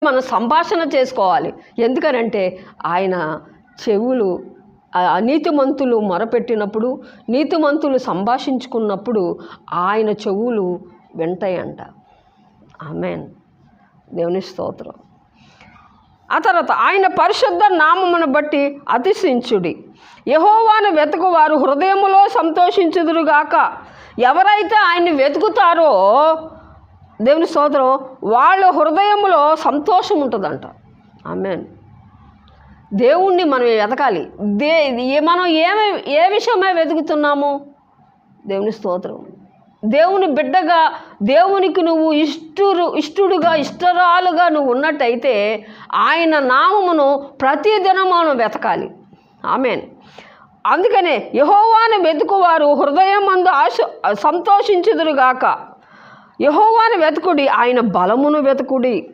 మనం సంభాషణ చేసుకోవాలి. ఎందుకనంటే ఆయన చెవులు నీతిమంతులు మొరపెట్టినప్పుడు, నీతిమంతులు సంభాషించుకున్నప్పుడు ఆయన చెవులు వింటాయంట. ఆమేన్. దేవుని స్తోత్రం. ఆ తర్వాత ఆయన పరిశుద్ధ నామమును బట్టి అతిశయించుడి. యెహోవాను వెతుకువారు హృదయములో సంతోషించుదురుగాక. ఎవరైతే ఆయన్ని వెతుకుతారో దేవుని స్తోత్రం, వాళ్ళ హృదయంలో సంతోషం ఉంటుందంట. ఆమేన్. దేవుణ్ణి మనం వెతకాలి. మనం ఏ విషయమై వెతుకుతున్నాము? దేవుని స్తోత్రం. దేవుని బిడ్డగా, దేవునికి నువ్వు ఇష్టడుగా ఇష్టరాలుగా నువ్వు ఉన్నట్టయితే ఆయన నామమును ప్రతిదినం మనం వెతకాలి. ఆమేన్. అందుకనే యెహోవాను వెతుకువారు హృదయమందు సంతోషించుదురుగాక. యెహోవాను వెతుకుడి, ఆయన బలమును వెతుకుడి.